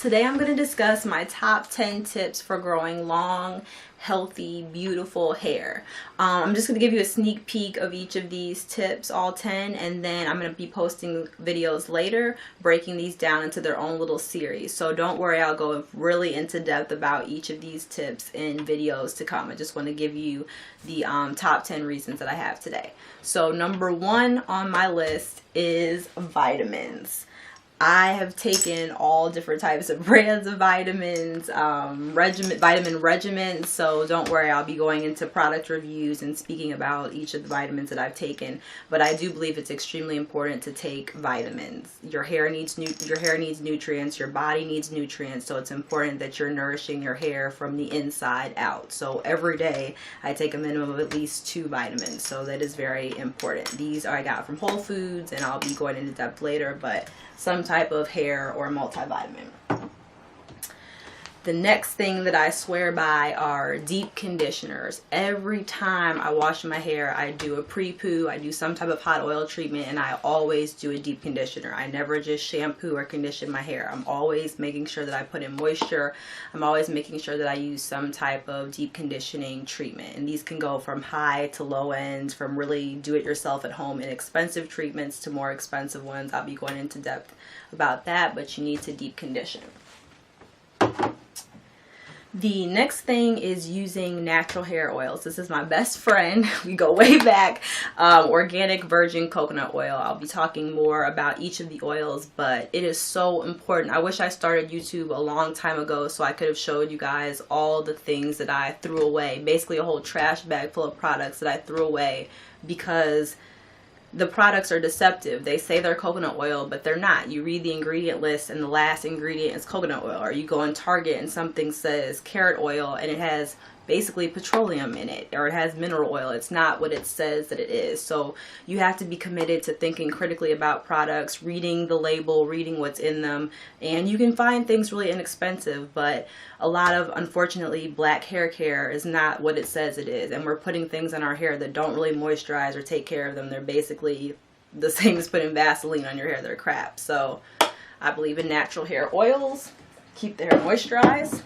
Today I'm going to discuss my top 10 tips for growing long, healthy, beautiful hair. I'm just going to give you a sneak peek of each of these tips, all 10, and then I'm going to be posting videos later breaking these down into their own little series. So don't worry, I'll go really into depth about each of these tips in videos to come. I just want to give you the top 10 reasons that I have today. So number 1 on my list is vitamins. I have taken all different types of brands of vitamins, vitamin regimens, so don't worry, I'll be going into product reviews and speaking about each of the vitamins that I've taken. But I do believe it's extremely important to take vitamins. Your hair needs nutrients, your body needs nutrients, so it's important that you're nourishing your hair from the inside out. So every day I take a minimum of at least 2 vitamins, so that is very important. These I got from Whole Foods, and I'll be going into depth later, but some type of hair or multivitamin. The next thing that I swear by are deep conditioners. Every time I wash my hair, I do a pre-poo, I do some type of hot oil treatment, and I always do a deep conditioner. I never just shampoo or condition my hair. I'm always making sure that I put in moisture. I'm always making sure that I use some type of deep conditioning treatment. And these can go from high to low ends, from really do-it-yourself at home inexpensive treatments to more expensive ones. I'll be going into depth about that, but you need to deep condition. The next thing is using natural hair oils. This is my best friend. We go way back. Organic virgin coconut oil. I'll be talking more about each of the oils, but it is so important. I wish I started YouTube a long time ago so I could have showed you guys all the things that I threw away. Basically a whole trash bag full of products that I threw away because the products are deceptive. They say they're coconut oil, but they're not. You read the ingredient list and the last ingredient is coconut oil. Or you go on Target and something says carrot oil and it has basically petroleum in it, or it has mineral oil. It's not what it says that it is. So you have to be committed to thinking critically about products, reading the label, reading what's in them. And you can find things really inexpensive, but a lot of, unfortunately, black hair care is not what it says it is. And we're putting things on our hair that don't really moisturize or take care of them. They're basically the same as putting Vaseline on your hair. They're crap. So I believe in natural hair oils. Keep the hair moisturized.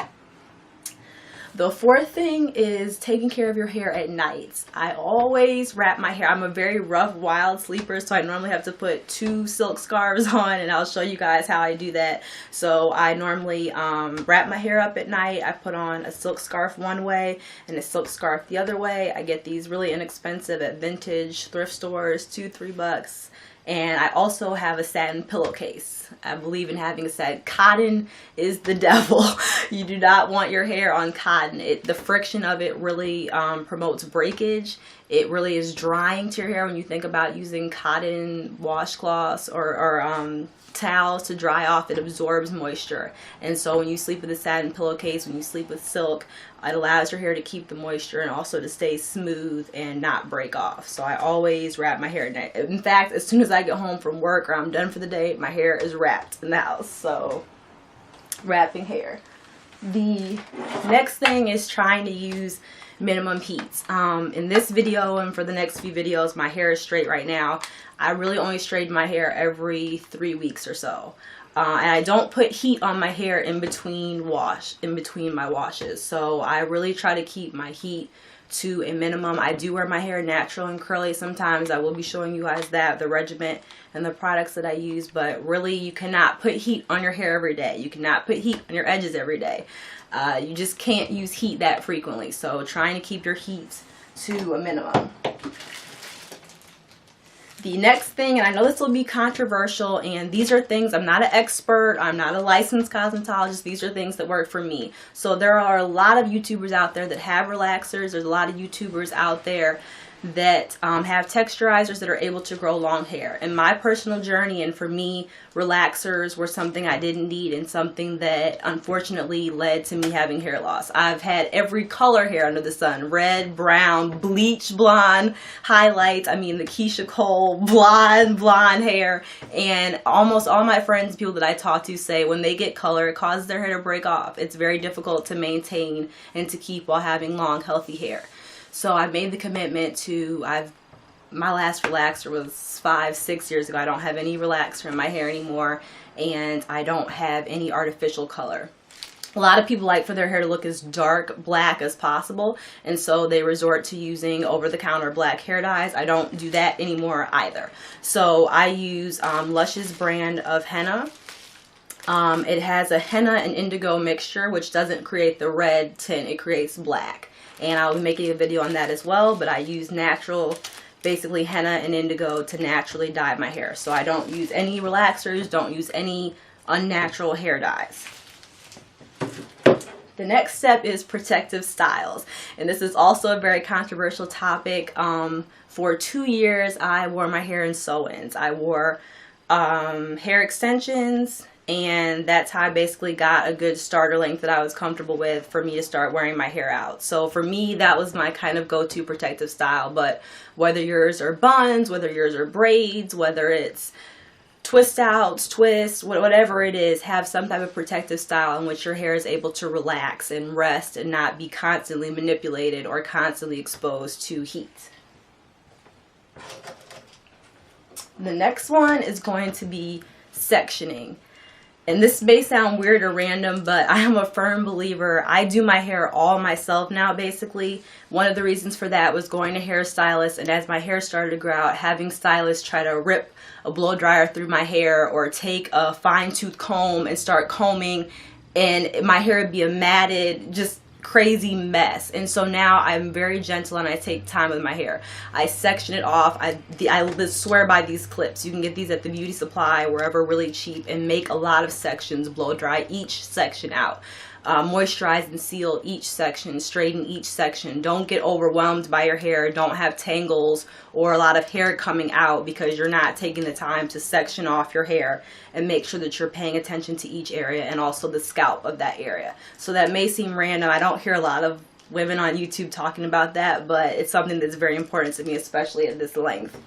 The fourth thing is taking care of your hair at night. I always wrap my hair. I'm a very rough, wild sleeper, so I normally have to put 2 silk scarves on, and I'll show you guys how I do that. So I normally wrap my hair up at night. I put on a silk scarf one way and a silk scarf the other way. I get these really inexpensive at vintage thrift stores, $2-3. And I also have a satin pillowcase. I believe in having a satin. Cotton is the devil. You do not want your hair on cotton. The friction of it really promotes breakage. It really is drying to your hair when you think about using cotton washcloths or towels to dry off. It absorbs moisture, and so when you sleep with a satin pillowcase, when you sleep with silk, it allows your hair to keep the moisture and also to stay smooth and not break off. So I always wrap my hair at night. In fact, as soon as I get home from work or I'm done for the day, my hair is wrapped in the house. So wrapping hair. The next thing is trying to use minimum heat. In this video and for the next few videos, my hair is straight right now. I really only straighten my hair every 3 weeks or so. And I don't put heat on my hair in between my washes. So I really try to keep my heat to a minimum. I do wear my hair natural and curly sometimes. I will be showing you guys that, the regimen and the products that I use, but really you cannot put heat on your hair every day. You cannot put heat on your edges every day. You just can't use heat that frequently. So trying to keep your heat to a minimum. The next thing, and I know this will be controversial, and these are things, I'm not an expert, I'm not a licensed cosmetologist, these are things that work for me. So there are a lot of YouTubers out there that have relaxers, there's a lot of YouTubers out there that have texturizers that are able to grow long hair. In my personal journey, and for me, relaxers were something I didn't need and something that unfortunately led to me having hair loss. I've had every color hair under the sun: red, brown, bleach blonde, highlights. I mean, the Keisha Cole blonde hair. And almost all my friends, people that I talk to, say when they get color, it causes their hair to break off. It's very difficult to maintain and to keep while having long, healthy hair. So I made the commitment to, my last relaxer was 5-6 years ago. I don't have any relaxer in my hair anymore. and I don't have any artificial color. A lot of people like for their hair to look as dark black as possible, and so they resort to using over-the-counter black hair dyes. I don't do that anymore either. So I use Lush's brand of henna. It has a henna and indigo mixture, which doesn't create the red tint, it creates black. And I'll be making a video on that as well, but I use natural, basically henna and indigo to naturally dye my hair. So I don't use any relaxers, don't use any unnatural hair dyes. The next step is protective styles, and this is also a very controversial topic. For 2 years I wore my hair in sew-ins. I wore hair extensions, and that's how I basically got a good starter length that I was comfortable with for me to start wearing my hair out. So for me, that was my kind of go-to protective style. But whether yours are buns, whether yours are braids, whether it's twist outs, twists, whatever it is, have some type of protective style in which your hair is able to relax and rest and not be constantly manipulated or constantly exposed to heat. The next one is going to be sectioning. And this may sound weird or random, but I am a firm believer. I do my hair all myself now, basically. One of the reasons for that was going to hairstylists, and as my hair started to grow out, having stylists try to rip a blow dryer through my hair or take a fine-tooth comb and start combing, and my hair would be a matted, just crazy mess. And so now I'm very gentle and I take time with my hair. I section it off. I swear by these clips. You can get these at the beauty supply, wherever, really cheap, and make a lot of sections, blow dry each section out. Moisturize and seal each section, straighten each section. Don't get overwhelmed by your hair. Don't have tangles or a lot of hair coming out because you're not taking the time to section off your hair, and make sure that you're paying attention to each area and also the scalp of that area. So that may seem random. I don't hear a lot of women on YouTube talking about that, but it's something that's very important to me, especially at this length.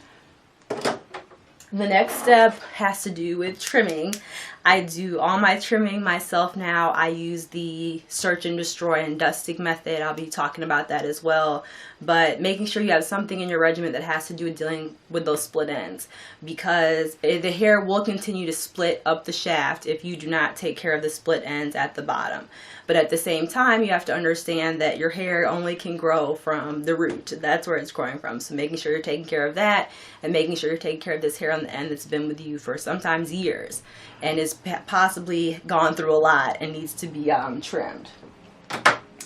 The next step has to do with trimming. I do all my trimming myself now. I use the search and destroy and dusting method. I'll be talking about that as well. But making sure you have something in your regimen that has to do with dealing with those split ends, because the hair will continue to split up the shaft if you do not take care of the split ends at the bottom. But at the same time, you have to understand that your hair only can grow from the root. That's where it's growing from. So making sure you're taking care of that, and making sure you're taking care of this hair on the end that's been with you for sometimes years and is possibly gone through a lot and needs to be trimmed.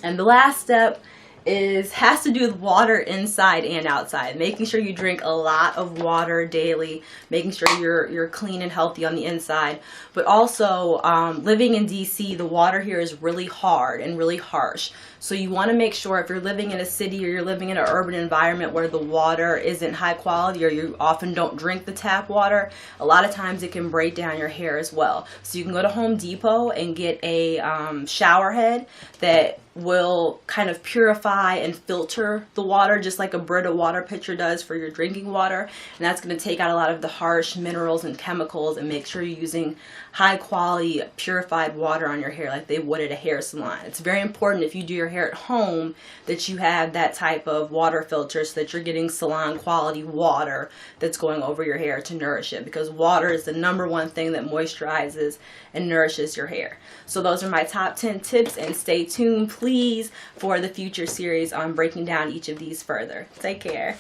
And the last step has to do with water inside and outside. Making sure you drink a lot of water daily, making sure you're clean and healthy on the inside. But also, living in DC, the water here is really hard and really harsh. So you want to make sure, if you're living in a city or you're living in an urban environment where the water isn't high quality, or you often don't drink the tap water, a lot of times it can break down your hair as well. So you can go to Home Depot and get a shower head that will kind of purify and filter the water, just like a Brita water pitcher does for your drinking water. And that's going to take out a lot of the harsh minerals and chemicals and make sure you're using high quality purified water on your hair like they would at a hair salon. It's very important, if you do your hair at home, that you have that type of water filter so that you're getting salon quality water that's going over your hair to nourish it, because water is the #1 thing that moisturizes and nourishes your hair. So those are my top 10 tips, and stay tuned please for the future series on breaking down each of these further. Take care.